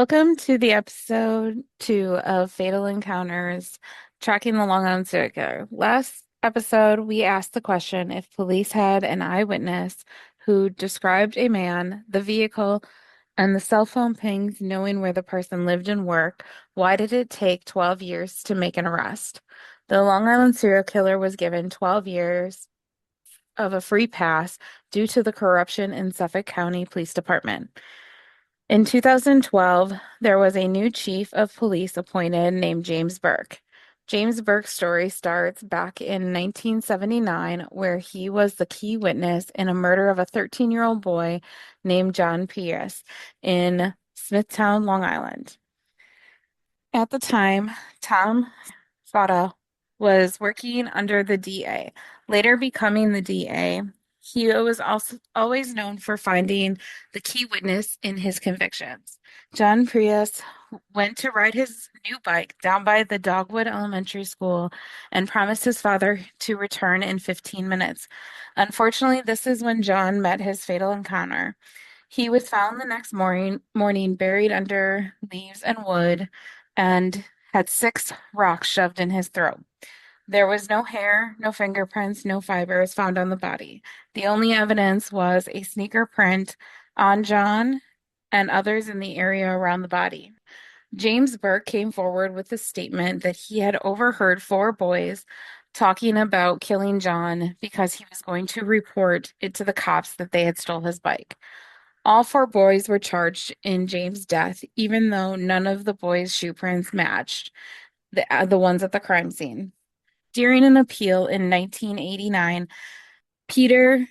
Welcome to the episode 2 of Fatal Encounters, tracking the Long Island serial killer. Last episode, we asked the question if police had an eyewitness who described a man, the vehicle, and the cell phone pings knowing where the person lived and worked, why did it take 12 years to make an arrest? The Long Island serial killer was given 12 years of a free pass due to the corruption in Suffolk County Police Department. In 2012, there was a new chief of police appointed named James Burke. James Burke's story starts back in 1979, where he was the key witness in a murder of a 13-year-old boy named John Pierce in Smithtown, Long Island. At the time, Tom Fata was working under the DA, later becoming the DA. He was also always known for finding the key witness in his convictions. John Prius went to ride his new bike down by the Dogwood Elementary School and promised his father to return in 15 minutes. Unfortunately, this is when John met his fatal encounter. He was found the next morning buried under leaves and wood and had 6 rocks shoved in his throat. There was no hair, no fingerprints, no fibers found on the body. The only evidence was a sneaker print on John and others in the area around the body. James Burke came forward with a statement that he had overheard 4 boys talking about killing John because he was going to report it to the cops that they had stole his bike. All 4 boys were charged in James' death, even though none of the boys' shoe prints matched the ones at the crime scene. During an appeal in 1989, Peter's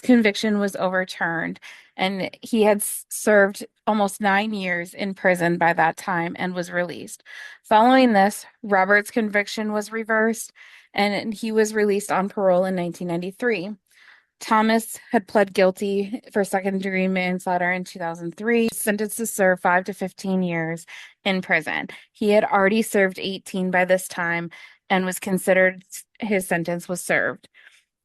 conviction was overturned, and he had served almost 9 years in prison by that time and was released. Following this, Robert's conviction was reversed, and he was released on parole in 1993. Thomas had pled guilty for second-degree manslaughter in 2003, sentenced to serve 5 to 15 years in prison. He had already served 18 by this time and was considered his sentence was served,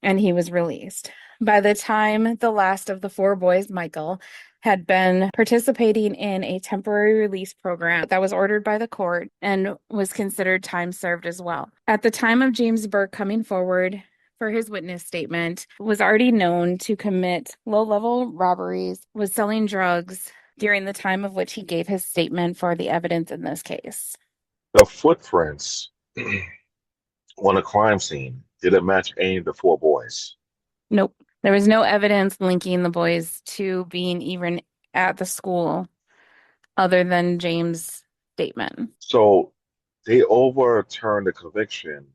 and he was released. By the time the last of the 4 boys, Michael, had been participating in a temporary release program that was ordered by the court and was considered time served as well. At the time of James Burke coming forward for his witness statement, was already known to commit low-level robberies, was selling drugs during the time of which he gave his statement for the evidence in this case. The footprints on the crime scene didn't match any of the 4 boys. Nope. There was no evidence linking the boys to being even at the school other than James' statement. So they overturned the conviction.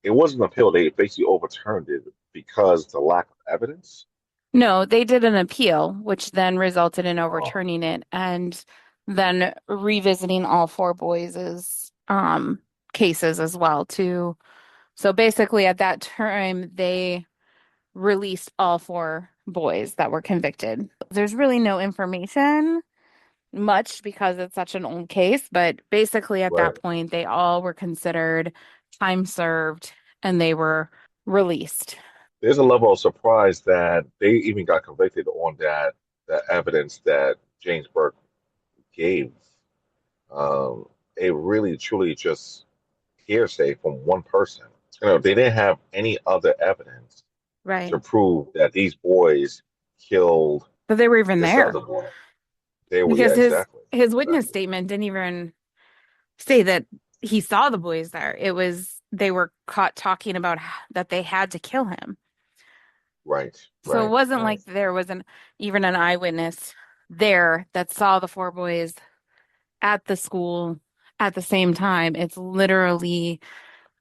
It wasn't an appeal. They basically overturned it because the lack of evidence. No, they did an appeal, which then resulted in Oh, overturning it and then revisiting all 4 boys' cases as well too. So basically at that time they released all 4 boys that were convicted. There's really no information much because it's such an old case, but basically at right. that point they all were considered time served and they were released. There's a level of surprise that they even got convicted on that evidence that James Burke gave. It really truly just hearsay from one person. They didn't have any other evidence Right. to prove that these boys killed But they were even this there other boy. They were, because yeah, his exactly. his witness Exactly. statement didn't even say that he saw the boys there. It was they were caught talking about that they had to kill him. Right, So it right, wasn't right. like there wasn't even an eyewitness there that saw the 4 boys at the school at the same time. It's literally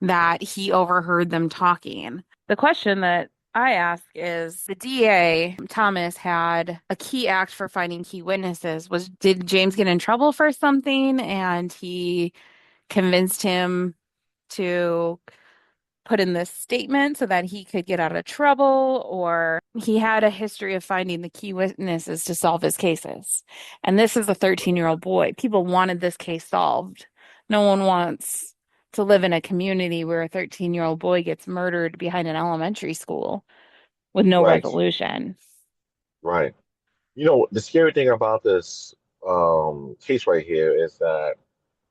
that he overheard them talking. The question that I ask is the DA, Thomas, had a key act for finding key witnesses. Did James get in trouble for something and he convinced him to put in this statement so that he could get out of trouble, or he had a history of finding the key witnesses to solve his cases. And this is a 13-year-old boy. People wanted this case solved. No one wants to live in a community where a 13-year-old boy gets murdered behind an elementary school with no Right, resolution. right. The scary thing about this case right here is that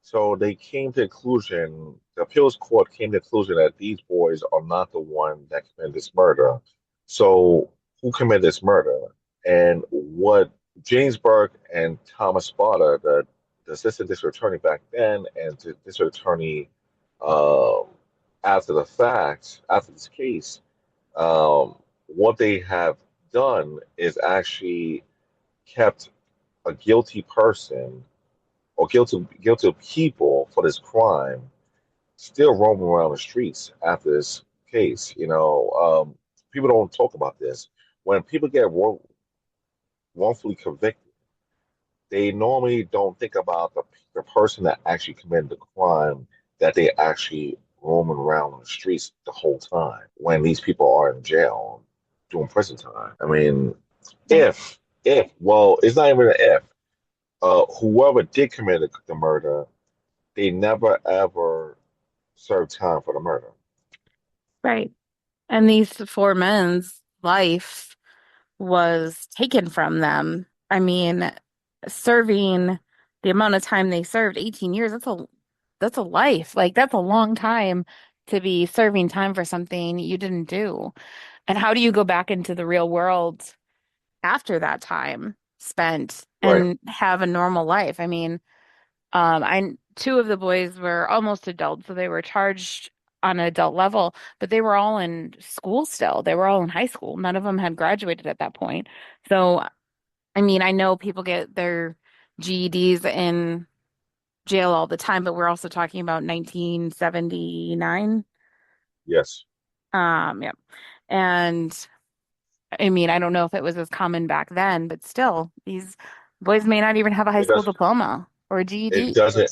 so they came to the conclusion, the appeals court came to the conclusion that these boys are not the one that committed this murder. So who committed this murder? And what James Burke and Thomas Sparta, the assistant district attorney back then, and the district attorney um, after the fact, after this case, what they have done is actually kept a guilty person or guilty people for this crime still roaming around the streets after this case. People don't talk about this. When people get wrongfully convicted, they normally don't think about the person that actually committed the crime, that they actually roaming around on the streets the whole time when these people are in jail doing prison time. I mean, Right. well, it's not even an if. Whoever did commit the murder, they never ever served time for the murder. Right. And these four men's life was taken from them. I mean, serving the amount of time they served, 18 years, that's a life. Like that's a long time to be serving time for something you didn't do. And how do you go back into the real world after that time spent Right. and have a normal life? I mean, I two of the boys were almost adults, so they were charged on an adult level, but they were all in school still. They were all in high school. None of them had graduated at that point. So, I mean, I know people get their GEDs in jail all the time, but we're also talking about 1979. Yes. Yeah. And I mean, I don't know if it was as common back then, but still, these boys may not even have a high It school does. diploma or a It GED. doesn't.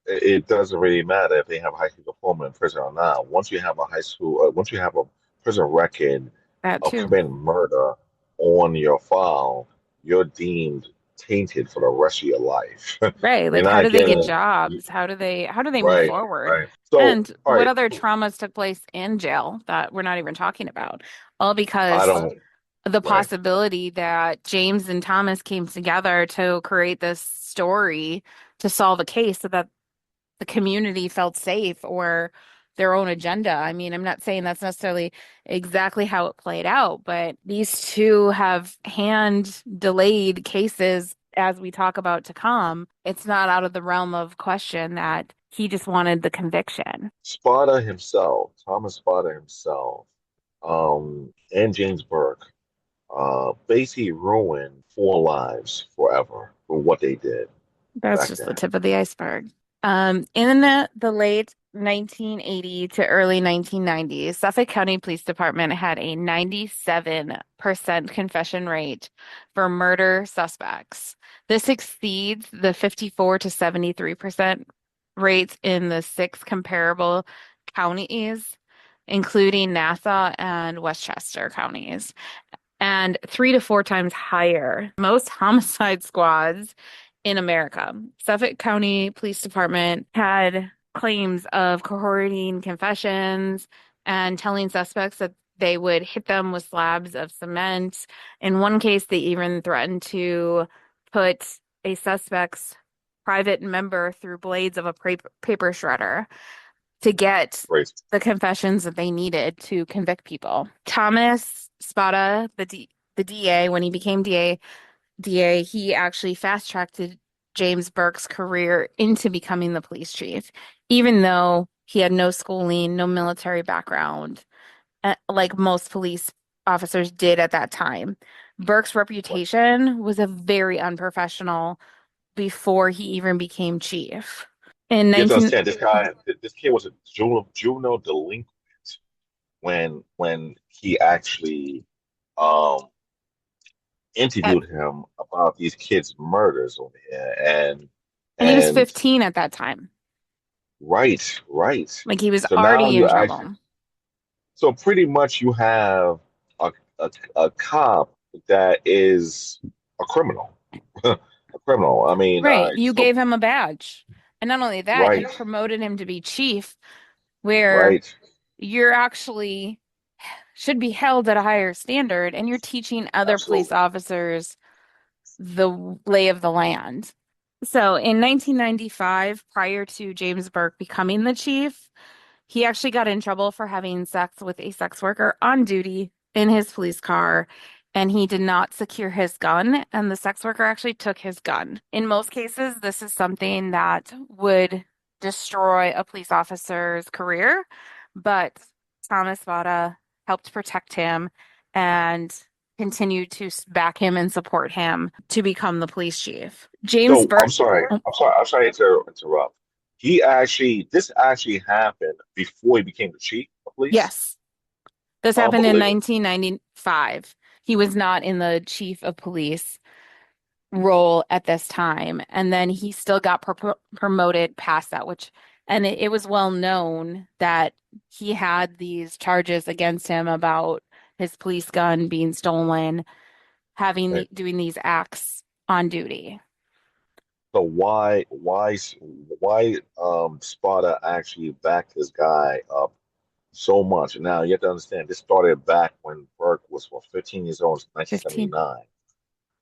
It doesn't really matter if they have a high school diploma in prison or not. Once you have a prison record That of too. committing murder on your file, you're deemed tainted for the rest of your life. Right. You're Like how not do they get getting jobs? How do they move right, forward? right. So, And all what right, other traumas took place in jail that we're not even talking about? All I because don't. the Right. possibility that James and Thomas came together to create this story to solve a case so that the community felt safe or their own agenda. I mean, I'm not saying that's necessarily exactly how it played out, but these two have hand delayed cases as we talk about to come. It's not out of the realm of question that he just wanted the conviction. Sparta himself, Thomas Sparta himself, and James Burke, basically ruined four lives forever for what they did That's back just the then. tip of the iceberg. In the late 1980 to early 1990s, Suffolk County Police Department had a 97% confession rate for murder suspects. This exceeds the 54 to 73% rates in the six comparable counties, including Nassau and Westchester counties, and three to four times higher. Most homicide squads in America. Suffolk County Police Department had claims of cohorting confessions and telling suspects that they would hit them with slabs of cement. In one case, they even threatened to put a suspect's private member through blades of a paper shredder to get Right. the confessions that they needed to convict people. Thomas Spada, the DA, when he became DA, he actually fast-tracked James Burke's career into becoming the police chief, even though he had no schooling, no military background, like most police officers did at that time. Burke's reputation was a very unprofessional before he even became chief. In You have to 19 understand, this kid was a juvenile delinquent when he actually um, at, interviewed him about these kids' murders over here, and he was and 15 at that time. right, right. Like he was So now already you in actually, trouble. so pretty much you have a a cop that is a criminal, a criminal. I mean, Right. You so gave him a badge. And not only that, you right, promoted him to be chief, where right. you're actually should be held at a higher standard and you're teaching other police Absolutely. officers the lay of the land. So in 1995, prior to James Burke becoming the chief, he actually got in trouble for having sex with a sex worker on duty in his police car, and he did not secure his gun, and the sex worker actually took his gun. In most cases, this is something that would destroy a police officer's career, but Thomas Vada helped protect him and continued to back him and support him to become the police chief. James So I'm Burke, sorry. oh, I'm sorry to interrupt. This actually happened before he became the chief of police. yes. This happened in Unbelievable. 1995. He was not in the chief of police role at this time. And then he still got promoted past that, and it was well known that he had these charges against him about his police gun being stolen, Right. doing these acts on duty. So why Sparta actually backed this guy up so much? Now you have to understand this started back when Burke was 15 years old in 15. 1979.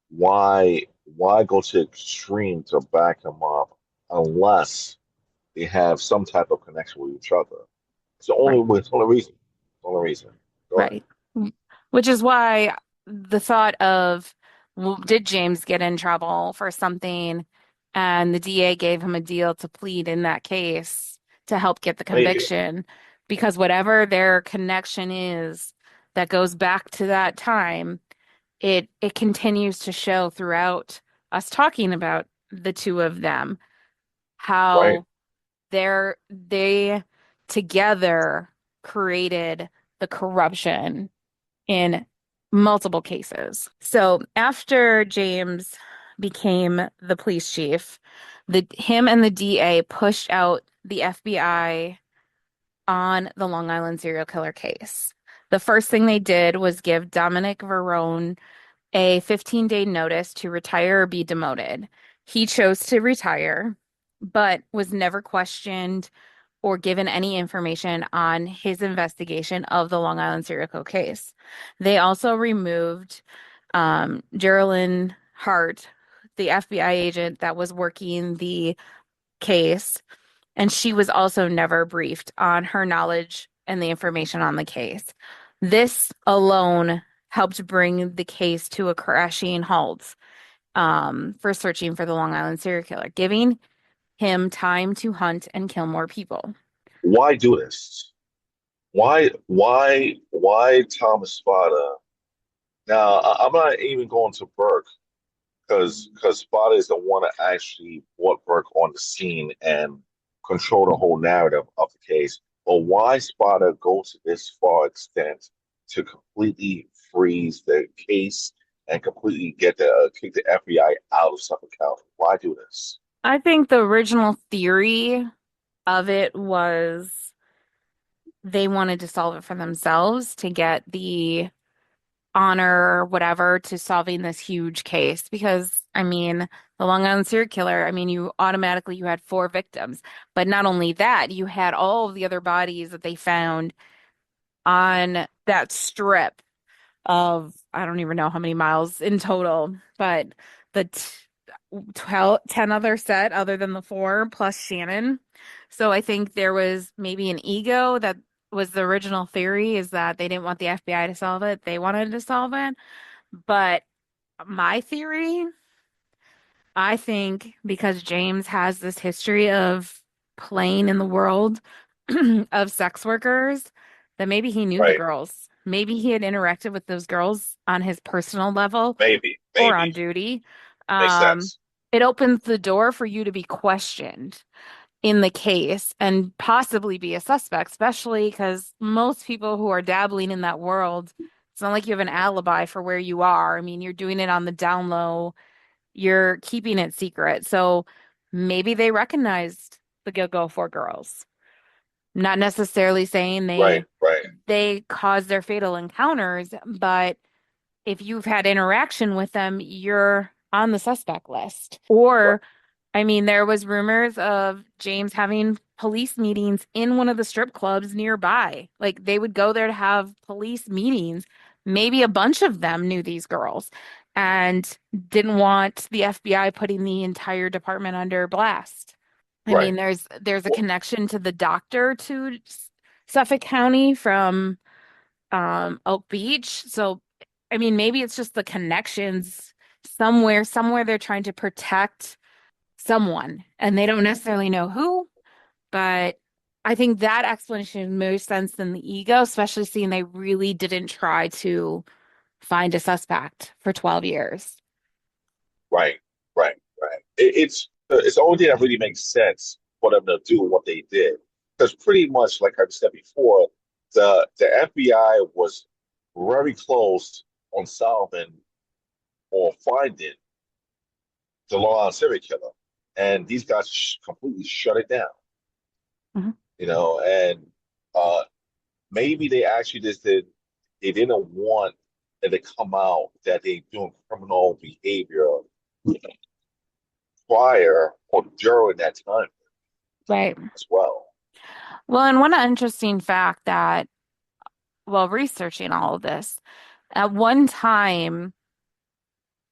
Why go to extreme to back him up unless they have some type of connection with each other? Right. It's the only reason. The only reason. Go ahead. Right. Which is why the thought of, well, did James get in trouble for something and the DA gave him a deal to plead in that case to help get the Maybe. conviction? Because whatever their connection is that goes back to that time, it continues to show throughout us talking about the two of them, Right. how they together created the corruption in multiple cases. So after James became the police chief, the him and the DA pushed out the FBI on the Long Island serial killer case. The first thing they did was give Dominic Verone a 15-day notice to retire or be demoted. He chose to retire, but was never questioned or given any information on his investigation of the Long Island serial killer case. They also removed Geraldine Hart, the FBI agent that was working the case, and she was also never briefed on her knowledge and the information on the case. This alone helped bring the case to a crashing halt for searching for the Long Island serial killer, giving him time to hunt and kill more people. Why do this? Why Thomas Sparta? Now I'm not even going to Burke because Sparta is the one that actually brought Burke on the scene and control the whole narrative of the case. But why Sparta go to this far extent to completely freeze the case and completely get the kick the FBI out of Suffolk County? Why do this? I think the original theory of it was they wanted to solve it for themselves to get the honor or whatever to solving this huge case. Because, I mean, the Long Island serial killer, I mean, you had four victims. But not only that, you had all of the other bodies that they found on that strip of, I don't even know how many miles in total, but the 10 other set other than the four plus Shannon. So I think there was maybe an ego that was the original theory is that they didn't want the FBI to solve it. They wanted to solve it. But my theory, I think because James has this history of playing in the world of sex workers, that maybe he knew the Right? girls. Maybe he had interacted with those girls on his personal level or on Maybe duty. makes Um, sense. it opens the door for you to be questioned in the case and possibly be a suspect, especially because most people who are dabbling in that world, it's not like you have an alibi for where you are. I mean, you're doing it on the down low, you're keeping it secret. So maybe they recognized the Go-Go Four girls. Not necessarily saying Right. they caused their fatal encounters, but if you've had interaction with them, you're on the suspect list. Right. Or, I mean, there was rumors of James having police meetings in one of the strip clubs nearby. Like they would go there to have police meetings. Maybe a bunch of them knew these girls. and didn't want the FBI putting the entire department under blast. I Right. mean, there's a Well, connection to the doctor to Suffolk County from Oak Beach. So, I mean, maybe it's just the connections somewhere they're trying to protect someone and they don't necessarily know who, but I think that explanation makes sense than the ego, especially seeing they really didn't try to find a suspect for 12 years. right, right. It's the only thing that really makes sense for them to do what they did. Because pretty much, like I said before, the FBI was very close on solving or finding the Long Island serial killer, and these guys completely shut it down. Mhm. And uh, maybe they actually just did. They didn't want it to come out that they doing criminal behavior prior or during that time Right. as well. Well, and one interesting fact that while researching all of this, at one time,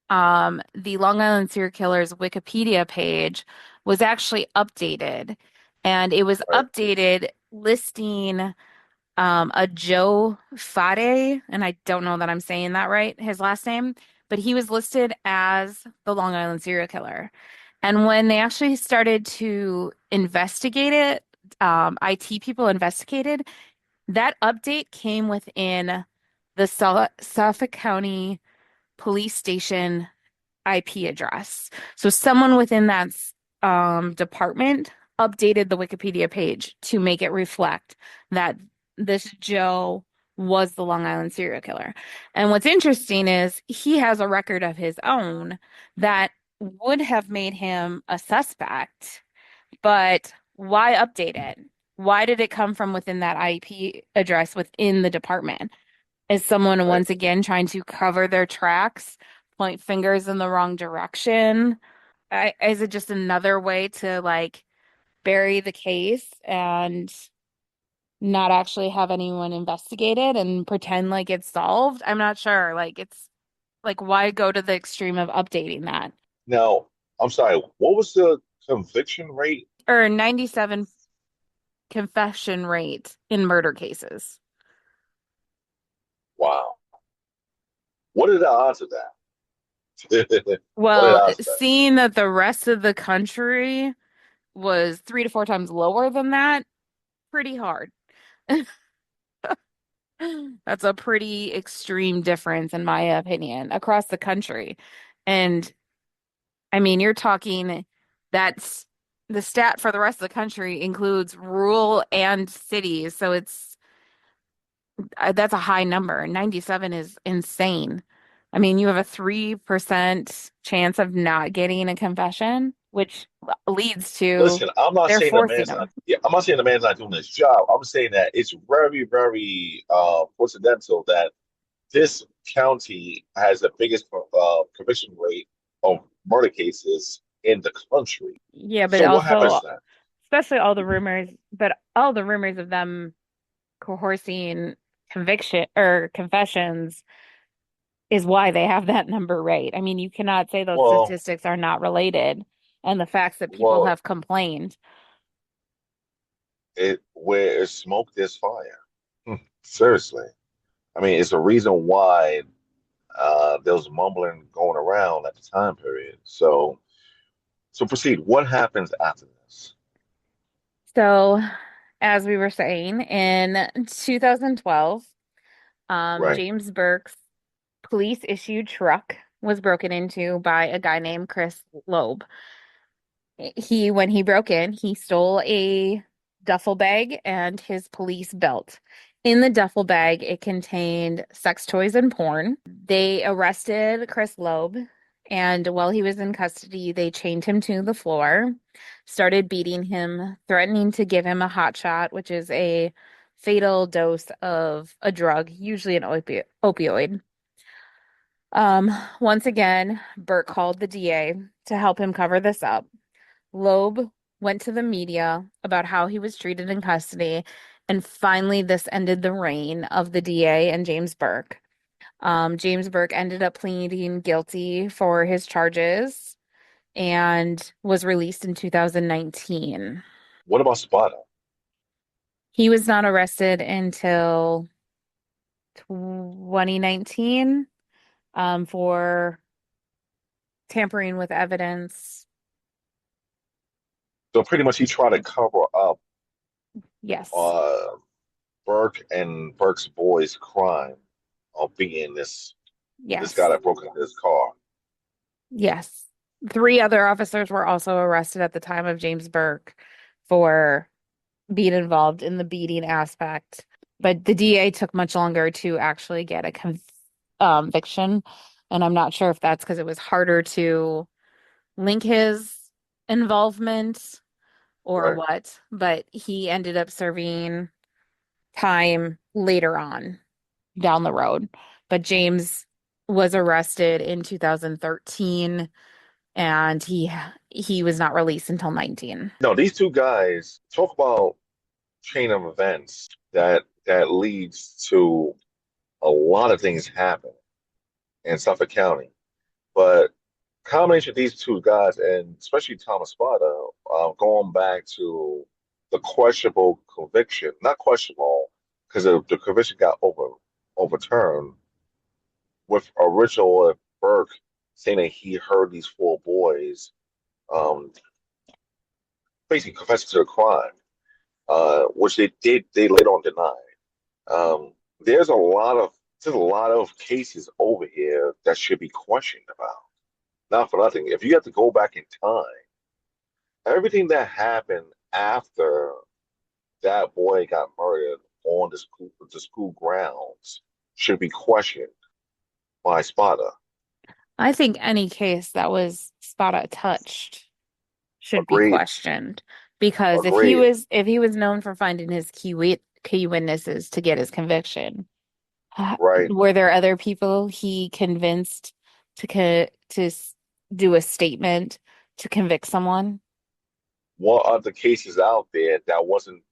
the Long Island serial killer's Wikipedia page was actually updated, and it was Right, updated listing a Joe Fade, and I don't know that I'm saying that right, his last name, but he was listed as the Long Island serial killer. And when they actually started to investigate it, IT people investigated, that update came within the Suffolk County Police Station IP address. So someone within that department updated the Wikipedia page to make it reflect that this Joe was the Long Island serial killer. And what's interesting is he has a record of his own that would have made him a suspect, but why update it? Why did it come from within that IP address within the department? Is someone right. once again trying to cover their tracks, point fingers in the wrong direction? Is it just another way to like bury the case and not actually have anyone investigate it and pretend like it's solved? I'm not sure. Like it's like why go to the extreme of updating that? Now, I'm sorry. What was the conviction rate? Or 97 confession rate in murder cases. Wow. What are the odds of that? What are the Well, odds of that? seeing that the rest of the country was 3 to 4 times lower than that, pretty hard. That's a pretty extreme difference, in my opinion, across the country. And I mean, you're talking that's the stat for the rest of the country includes rural and cities. So it's that's a high number. 97 is insane. I mean, you have a 3% chance of not getting a confession, which leads to Listen, I'm not they're saying the forcing man's not. them. Yeah, I'm not saying the man's not doing his job. I'm saying that it's very, very coincidental that this county has the biggest conviction rate of murder cases in the country. Yeah, but So what also happens then? especially all the rumors of them coercing conviction or confessions is why they have that number right. I mean, you cannot say those Well, statistics are not related and the facts that people well, have complained. it where there's smoke, there's fire. Seriously, I mean, it's a reason why there was mumbling going around at the time period. So proceed. What happens after this? So, as we were saying, in 2012, Right, James Burke's police issued truck was broken into by a guy named Chris Loeb. When he broke in, he stole a duffel bag and his police belt. In the duffel bag, it contained sex toys and porn. They arrested Chris Loeb, and while he was in custody, they chained him to the floor, started beating him, threatening to give him a hot shot, which is a fatal dose of a drug, usually an opioid. Um, Once again, Burt called the DA to help him cover this up. Loeb went to the media about how he was treated in custody, and finally, this ended the reign of the DA and James Burke. James Burke ended up pleading guilty for his charges and was released in 2019. What about Spada? He was not arrested until 2019 for tampering with evidence. So pretty much he tried to cover up Yes, uh, Burke and Burke's boys' crime of being this guy yes, that broke into his car. yes. Three other officers were also arrested at the time of James Burke for being involved in the beating aspect. But the DA took much longer to actually get a conviction. And I'm not sure if that's because it was harder to link his involvement or Right. what, but he ended up serving time later on down the road. But James was arrested in 2013 and he was not released until 19. No, these two guys talk about chain of events that leads to a lot of things happening in Suffolk County. But combination of these two guys, and especially Thomas Spada, going back to the questionable conviction, not questionable, because the conviction got overturned with original Burke saying that he heard these four boys um, basically confessing to the crime, which they later on denied. There's a lot of cases over here that should be questioned about. Not for nothing. If you have to go back in time, everything that happened after that boy got murdered on the school grounds should be questioned by Spada. I think any case that was Spada touched should be Agreed. questioned because Agreed. if he was known for finding his key witnesses to get his conviction, Right. were there other people he convinced to do a statement to convict someone? What other cases out there that wasn't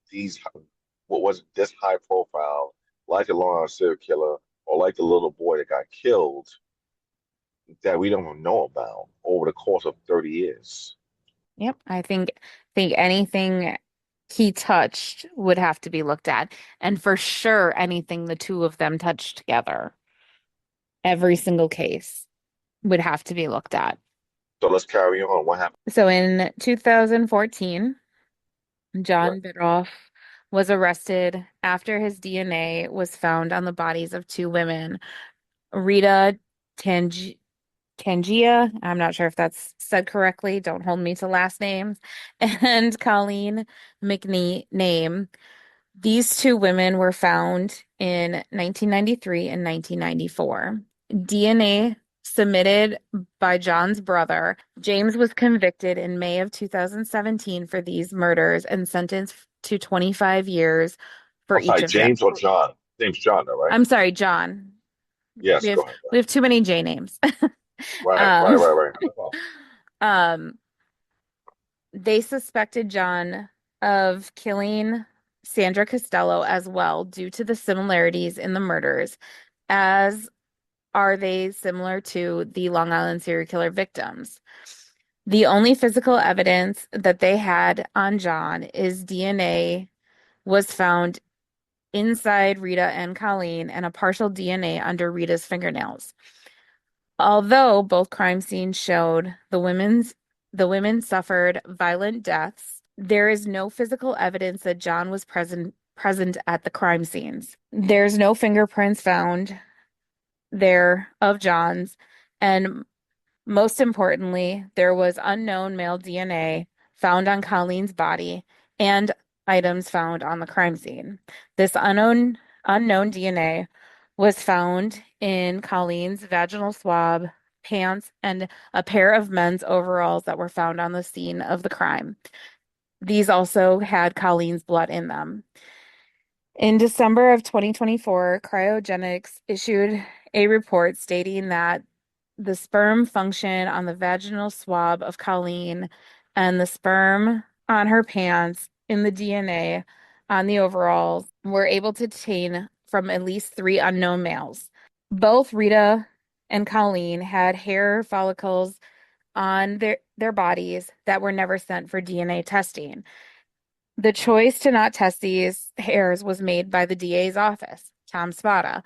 what wasn't this high profile, like the Long Island serial killer or like the little boy that got killed, that we don't even know about over the course of 30 years? Yep, I think anything he touched would have to be looked at, and for sure anything the two of them touched together, every single case would have to be looked at. So let's carry on. What happened? So in 2014, Right. John Biddulph was arrested after his DNA was found on the bodies of two women, Rita Tangi Tangia, I'm not sure if that's said correctly, don't hold me to last names, and Colleen McName. These two women were found in 1993 and 1994. DNA submitted by John's brother, James was convicted in May of 2017 for these murders and sentenced to 25 years for I'm each sorry, of them. James or John? Name's John, though, right? I'm sorry, John. We Yes, have go ahead. we have too many J names. Right, right, Um, right, right. Oh, um, they suspected John of killing Sandra Costello as well due to the similarities in the murders, as are they similar to the Long Island serial killer victims. The only physical evidence that they had on John is DNA was found inside Rita and Colleen and a partial DNA under Rita's fingernails. Although both crime scenes showed the women suffered violent deaths, there is no physical evidence that John was present at the crime scenes. There's no fingerprints found there of John's, and most importantly, there was unknown male DNA found on Colleen's body and items found on the crime scene. This unknown DNA was found in Colleen's vaginal swab, pants, and a pair of men's overalls that were found on the scene of the crime. These also had Colleen's blood in them. In December of 2024, Cryogenics issued a report stating that the sperm function on the vaginal swab of Colleen and the sperm on her pants in the DNA on the overalls were able to obtain from at least three unknown males. Both Rita and Colleen had hair follicles on their bodies that were never sent for DNA testing. The choice to not test these hairs was made by the DA's office, Tom Spada.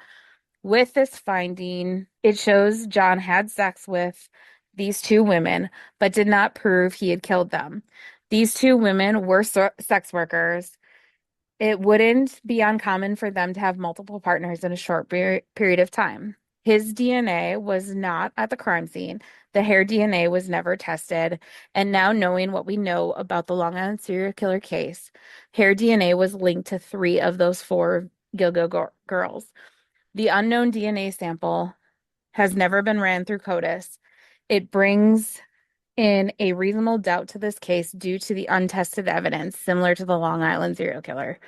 With this finding, it shows John had sex with these two women, but did not prove he had killed them. These two women were sex workers. It wouldn't be uncommon for them to have multiple partners in a short period of time. His DNA was not at the crime scene. The hair DNA was never tested. And now, knowing what we know about the Long Island serial killer case, hair DNA was linked to three of those four Gilgo girls. The unknown DNA sample has never been ran through CODIS. It brings in a reasonable doubt to this case due to the untested evidence, similar to the Long Island serial killer.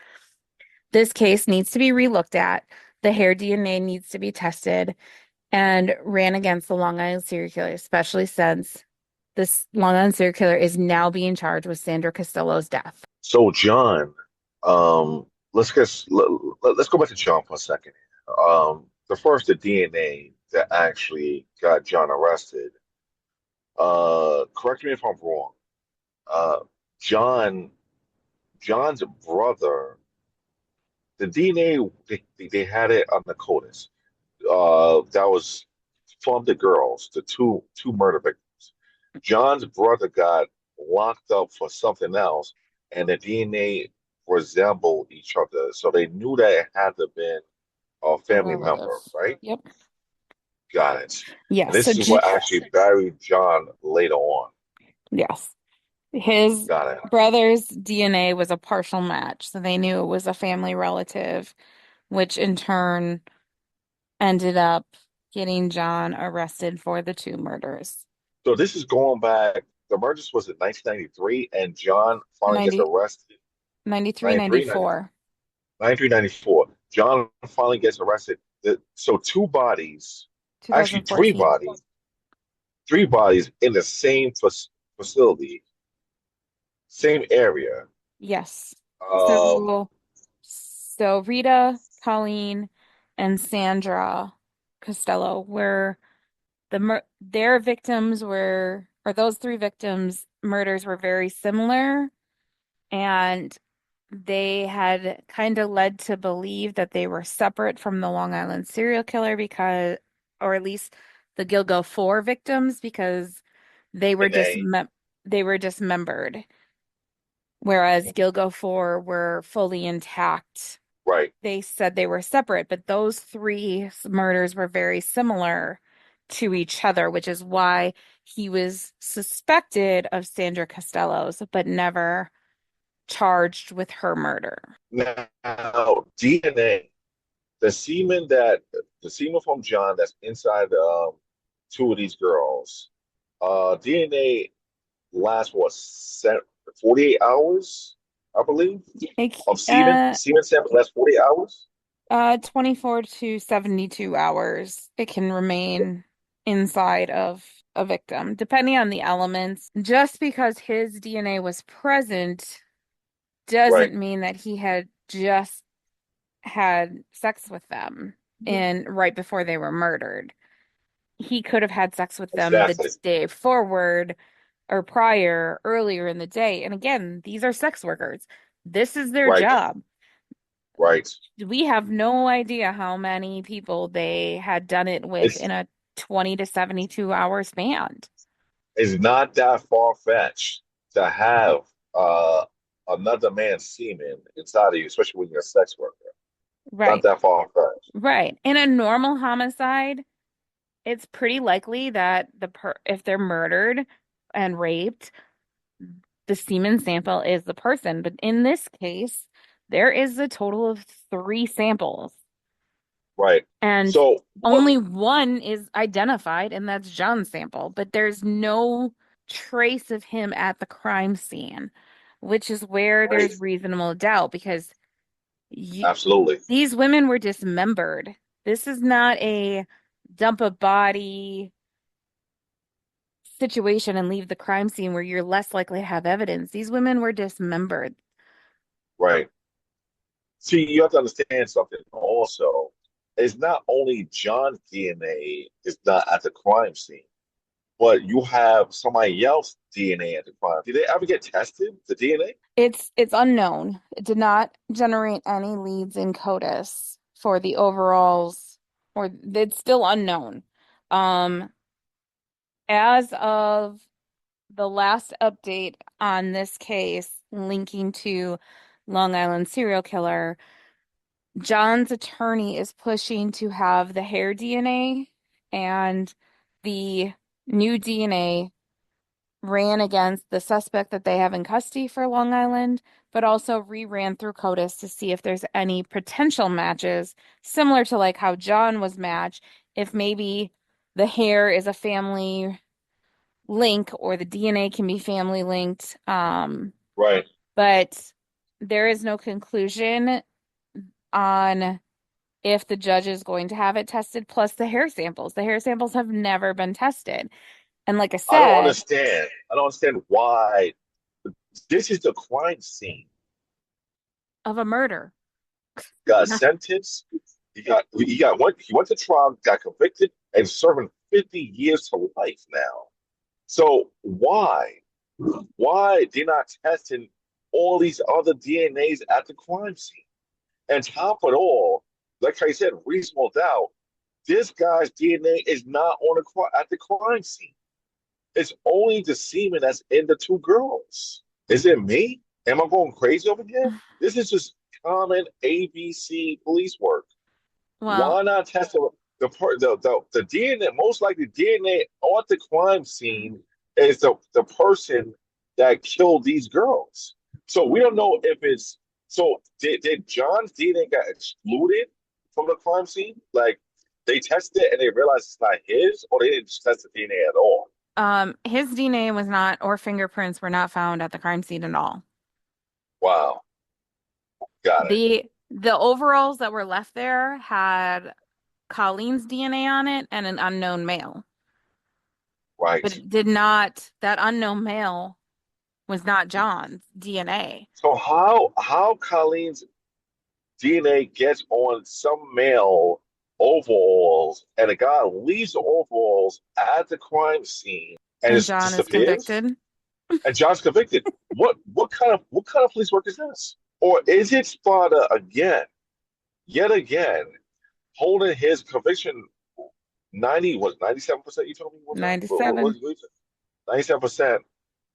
This case needs to be relooked at. The hair DNA needs to be tested and ran against the Long Island serial killer, especially since this Long Island serial killer is now being charged with Sandra Costello's death. So John, let's go back to John for a second. The DNA that actually got John arrested. Correct me if I'm wrong. Uh, John, John's brother, the DNA they had it on the CODIS. That was from the girls, the two murder victims. John's brother got locked up for something else, and the DNA resembled each other, so they knew that it had to have been a A family relative. member, right? Yep. Got it. And Yes. So, this is what actually buried John later on. yes. His Got it. brother's DNA was a partial match, so they knew it was a family relative, which in turn ended up getting John arrested for the two murders. So this is going back. The murders was in 1993, and John finally gets 90, arrested. 93, 93, 94. 93, 94. John finally gets arrested. So two bodies, actually 2014. three bodies in the same facility, same area. Yes. Um, So Rita, Colleen, and Sandra Costello were their victims were, or those three victims' murders were very similar, and they had kind of led to believe that they were separate from the Long Island serial killer because, or at least the Gilgo Four victims, because they were and they they were dismembered, whereas Gilgo Four were fully intact. right, They said they were separate, but those three murders were very similar to each other, which is why he was suspected of Sandra Costello's, but never charged with her murder. now DNA, the semen from John that's inside two of these girls, DNA lasts what 48 hours, I believe, Like, of semen. Semen sample lasts 48 hours. 24 to 72 hours it can remain inside of a victim, depending on the elements. Just because his DNA was present Right. doesn't mean that he had just had sex with them in right before they were murdered. He could have had sex with them the Exactly. day forward or prior, earlier in the day. And again, these are sex workers. This is their Right. job. Right. We have no idea how many people they had done it with It's in a 20 to 72 hour span. it's not that far fetched to have uh another man's semen inside of you, especially when you're a sex worker. Not Right. that far fetched. Right. In a normal homicide, it's pretty likely that if they're murdered and raped, the semen sample is the person. But in this case, there is a total of three samples, Right. and So what? only one is identified, and that's John's sample. But there's no trace of him at the crime scene, which is where Right. there's reasonable doubt because y Absolutely. these women were dismembered. This is not a dump a body situation and leave the crime scene where you're less likely to have evidence. These women were dismembered. Right. See, you have to understand something also. it's not only John's DNA is not at the crime scene, but you have somebody else's DNA at the crime. Did they ever get tested, the DNA? It's unknown. It did not generate any leads in CODIS for the overalls, or it's still unknown. Um, as of the last update on this case linking to Long Island serial killer, John's attorney is pushing to have the hair DNA and the new DNA ran against the suspect that they have in custody for Long Island, but also reran through CODIS to see if there's any potential matches, similar to like how John was matched, if maybe the hair is a family link or the DNA can be family linked. Right. But there is no conclusion on if the judge is going to have it tested, plus the hair samples. The hair samples have never been tested. And like I I don't said, understand. I don't understand why this is the crime scene. of a murder. Got sentenced. He went to trial, got convicted, and serving 50 years to life now. So why they're not testing all these other DNAs at the crime scene? And top of it all, like I said, reasonable doubt, this guy's DNA is not on at the crime scene. It's only the semen that's in the two girls. Is it me? Am I going crazy over here? This is just common ABC police work. Well, Why not test the DNA? Most likely, DNA on the crime scene is the person that killed these girls. So we don't know if it's so. Did John's DNA got excluded from the crime scene? Like they tested it and they realized it's not his, or they didn't test the DNA at all? his DNA was not, or fingerprints were not found at the crime scene at all. Wow, got it. The overalls that were left there had Colleen's DNA on it and an unknown male. Right. But it did not, that unknown male was not John's DNA. So how Colleen's DNA gets on some male overalls, and the guy leaves the overalls at the crime scene and And just John is disappears. convicted. And John's convicted. What kind of police work is this? Or is it Sparta again, yet again, holding his conviction 97%? You told me what now? What 97. was it? 97%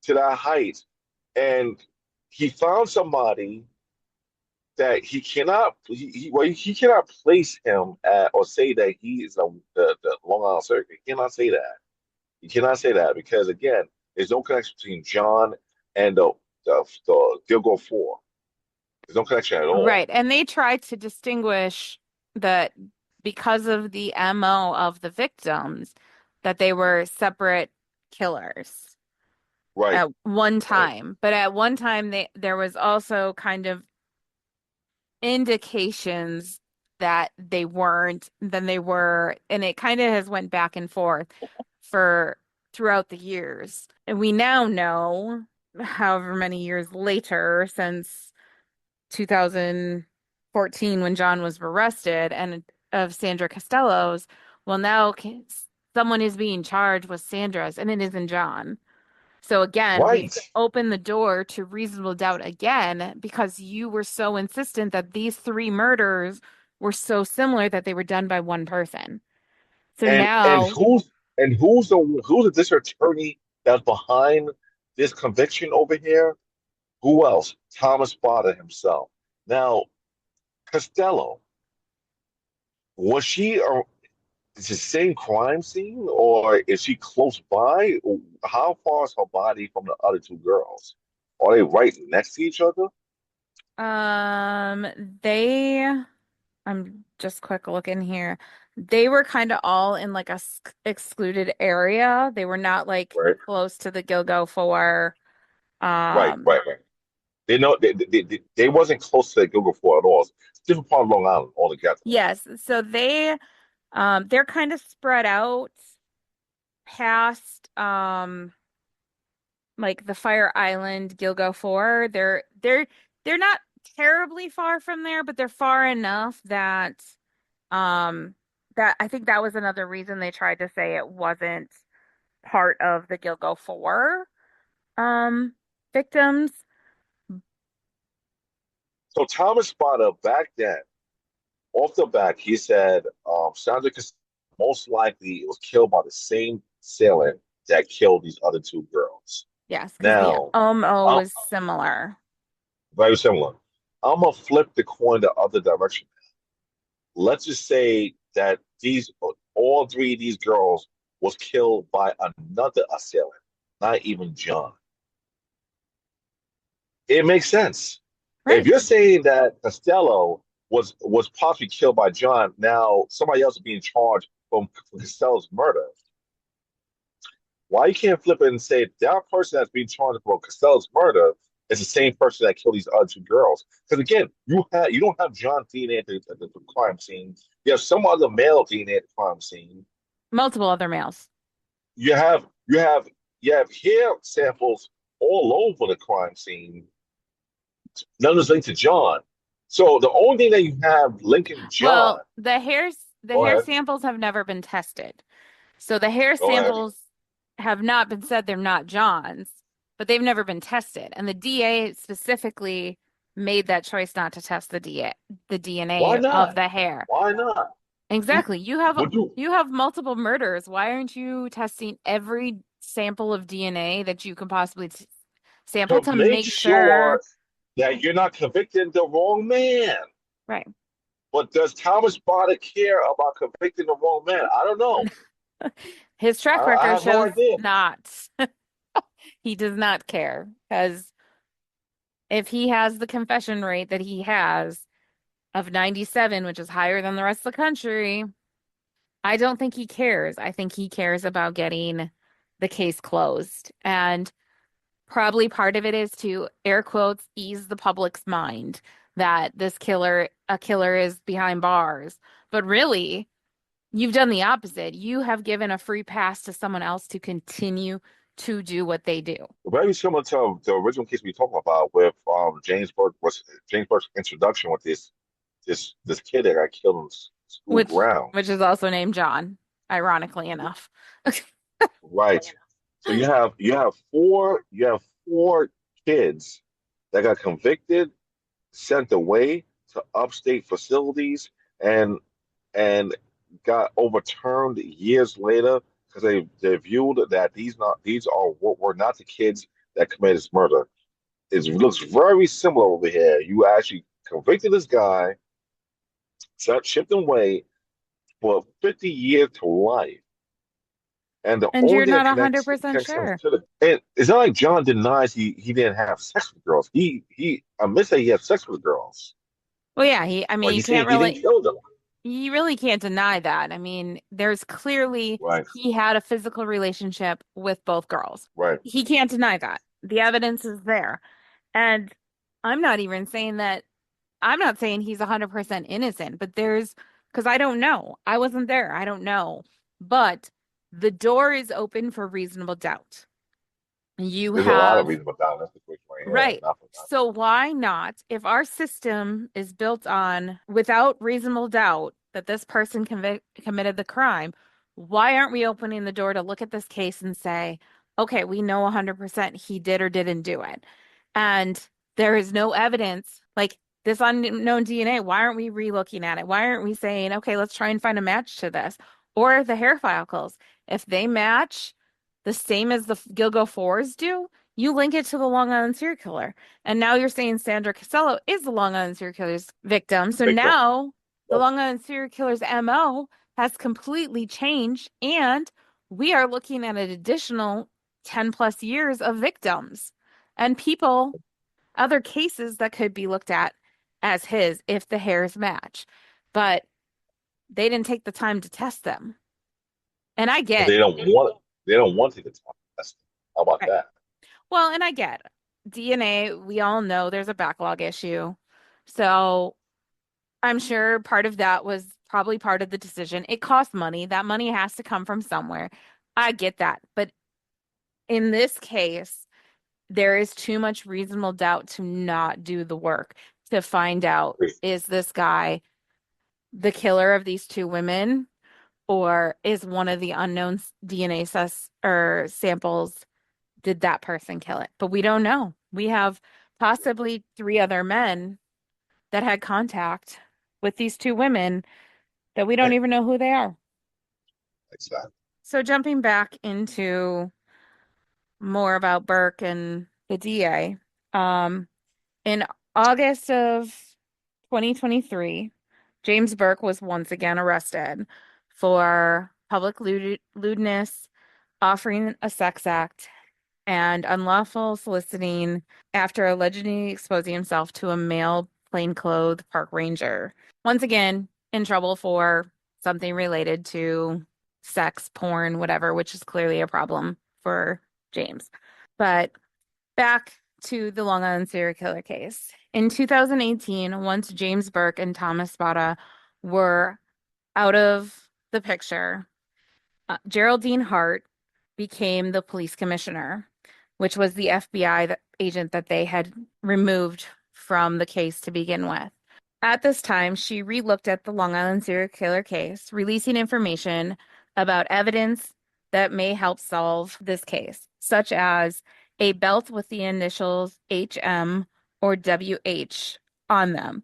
to that height, and he found somebody that he cannot place him at or say that he is the Long Island Circuit. He cannot say that. He cannot say that because again, there's no connection between John and the Gilgo Four. There's no connection at all. Right. And they tried to distinguish that because of the MO of the victims, that they were separate killers Right, at one right. time. But at one time there was also kind of indications that they weren't, then they were, and it kind of has went back and forth for throughout the years. And we now know, however many years later, since 2014 when John was arrested and of Sandra Costello's, well, now someone is being charged with Sandra's and it isn't John. So again, we've Right. opened the door to reasonable doubt again because you were so insistent that these three murders were so similar that they were done by one person. So And now, who's the district attorney that's behind this conviction over here? Who else? Thomas Sparta himself. Now, Costello, was she is the same crime scene, or is she close by? How far is her body from the other two girls? Are they right next to each other? um, they, I'm just quick looking here. They were kind of all in like a excluded area. They were not like Right, close to the Gilgo Four. right, Um, right, right. They know they wasn't close to the Google Four at all. It's a different part of Long Island altogether. yes. So they're kind of spread out past like the Fire Island Gilgo Four. They're not terribly far from there, but they're far enough that Um, that I think that was another reason they tried to say it wasn't part of the Gilgo Four um victims. So Thomas Spada back then, off the back, he said Sandra Cassell most likely was killed by the same assailant that killed these other two girls. Yes, because the Now, OMO I'm was similar. very similar. I'm gonna flip the coin the other direction. Let's just say that these all three of these girls was killed by another assailant, not even John. It makes sense. If Right. you're saying that Costello was possibly killed by John, now somebody else is being charged for Costello's murder. Why you can't flip it and say that person that's being charged for Costello's murder is the same person that killed these other two girls? Because again, you don't have John DNA at the crime scene. You have some other male DNA at the crime scene. Multiple other males. You have you have hair samples all over the crime scene. None is linked to John. So the only thing that you have linking John. Well, the Go hair ahead. samples have never been tested. So the hair Go ahead. samples have not been said they're not John's, but they've never been tested. And the DA specifically made that choice not to test the Why DNA of not? the hair. Why not? You Exactly. would you You have multiple murders. Why aren't you testing every sample of DNA that you can possibly sample to to make make sure? sure that you're not convicting the wrong man. Right. But does Thomas Bada care about convicting the wrong man? I don't know. His track I record have no shows idea. not. He does not care because if he has the confession rate that he has of 97, which is higher than the rest of the country, I don't think he cares. I think he cares about getting the case closed. And probably part of it is to air quotes ease the public's mind that a killer is behind bars. But really, you've done the opposite. You have given a free pass to someone else to continue to do what they do. Very similar to the original case we talked about with James Burke's introduction with this kid that got killed in school which grounds. which is also named John, ironically enough. Right. So you have four kids that got convicted, sent away to upstate facilities, and and got overturned years later because they viewed that these are what were not the kids that committed this murder. It looks very similar over here. You actually convicted this guy, shipped him away for 50 years to life. And the And only you're thing that not connects 100% connects him sure. to the and it's not like John denies he didn't have sex with girls. He admits that he had sex with girls, Well, yeah, I mean, but he's saying he didn't kill them. you really can't deny that. I mean, there's clearly Right, he had a physical relationship with both girls. right. He can't deny that. The evidence is there. And I'm not even saying that, I'm not saying he's 100% innocent, but because I don't know. I wasn't there. I don't know. But the door is open for reasonable doubt. You There's a lot of have reasons, but that's the quick right here. Right. Not for nothing. So why not, if our system is built on without reasonable doubt that this person committed the crime, why aren't we opening the door to look at this case and say, okay, we know 100% he did or didn't do it. And there is no evidence, like this unknown DNA, why aren't we re-looking at it? Why aren't we saying, okay, let's try and find a match to this? Or the hair follicles, if they match the same as the Gilgo fours do, you link it to the Long Island serial killer. And now you're saying Sandra Casello is the Long Island serial killer's victim. So Victim. now the Yep. Long Island serial killer's MO has completely changed. And we are looking at an additional 10 plus years of victims and people, other cases that could be looked at as his if the hairs match. But they didn't take the time to test them. And I But get, they don't want to get tested. How about right. that? Well, and I get DNA, we all know there's a backlog issue. So I'm sure part of that was probably part of the decision. It costs money. That money has to come from somewhere. I get that. But in this case, there is too much reasonable doubt to not do the work to find out, is this guy the killer of these two women, or is one of the unknown DNA or samples, did that person kill it? But we don't know. We have possibly three other men that had contact with these two women that we don't Right. even know who they are. Exactly. So jumping back into more about Burke and the DA, in August of 2023, James Burke was once again arrested for public lewdness, offering a sex act, and unlawful soliciting after allegedly exposing himself to a male plainclothes park ranger. Once again, in trouble for something related to sex, porn, whatever, which is clearly a problem for James. But back to the Long Island serial killer case. In 2018, once James Burke and Thomas Spada were out of the picture, Geraldine Hart became the police commissioner, which was the FBI agent that they had removed from the case to begin with. At this time, she relooked at the Long Island serial killer case, releasing information about evidence that may help solve this case, such as a belt with the initials HM or WH on them.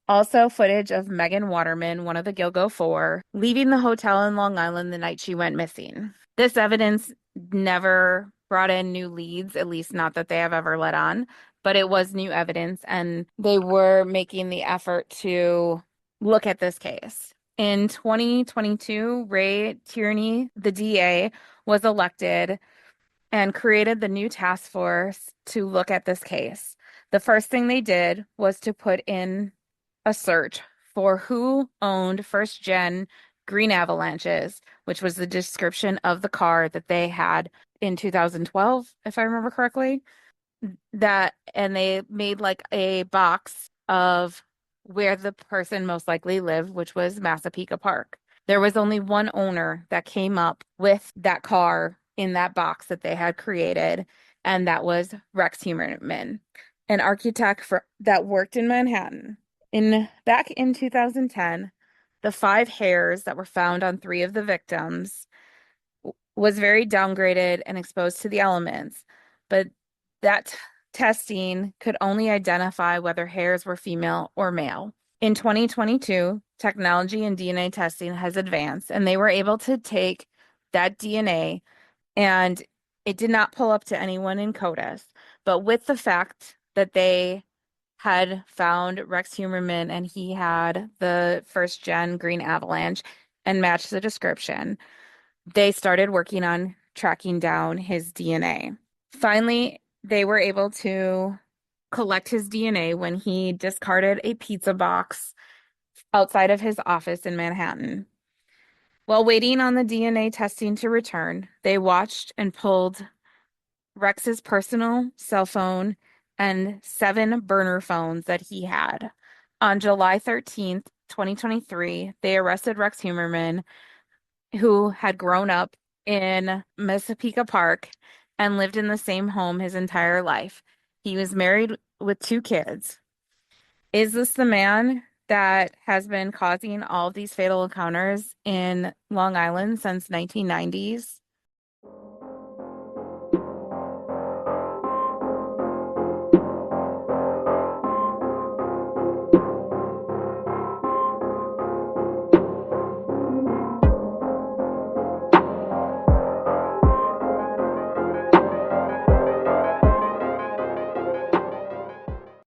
Also, footage of Megan Waterman, one of the Gilgo Four, leaving the hotel in Long Island the night she went missing. This evidence never brought in new leads, at least not that they have ever let on, but it was new evidence, and they were making the effort to look at this case. In 2022, Ray Tierney, the DA, was elected and created the new task force to look at this case. The first thing they did was to put in a search for who owned first gen green avalanches, which was the description of the car that they had in 2012, if I remember correctly. That, and they made like a box of where the person most likely lived, which was Massapequa Park. There was only one owner that came up with that car in that box that they had created, and that was Rex Humerman, an architect that worked in Manhattan. Back in 2010, the five hairs that were found on three of the victims was very downgraded and exposed to the elements, but that testing could only identify whether hairs were female or male. In 2022, technology and DNA testing has advanced, and they were able to take that DNA, and it did not pull up to anyone in CODIS. But with the fact that they had found Rex Humerman and he had the first gen green avalanche and matched the description, they started working on tracking down his DNA. Finally, they were able to collect his DNA when he discarded a pizza box outside of his office in Manhattan. While waiting on the DNA testing to return, they watched and pulled Rex's personal cell phone and seven burner phones that he had. On July 13th, 2023, they arrested Rex Humerman, who had grown up in Massapequa Park and lived in the same home his entire life. He was married with two kids. Is this the man that has been causing all of these fatal encounters in Long Island since 1990s?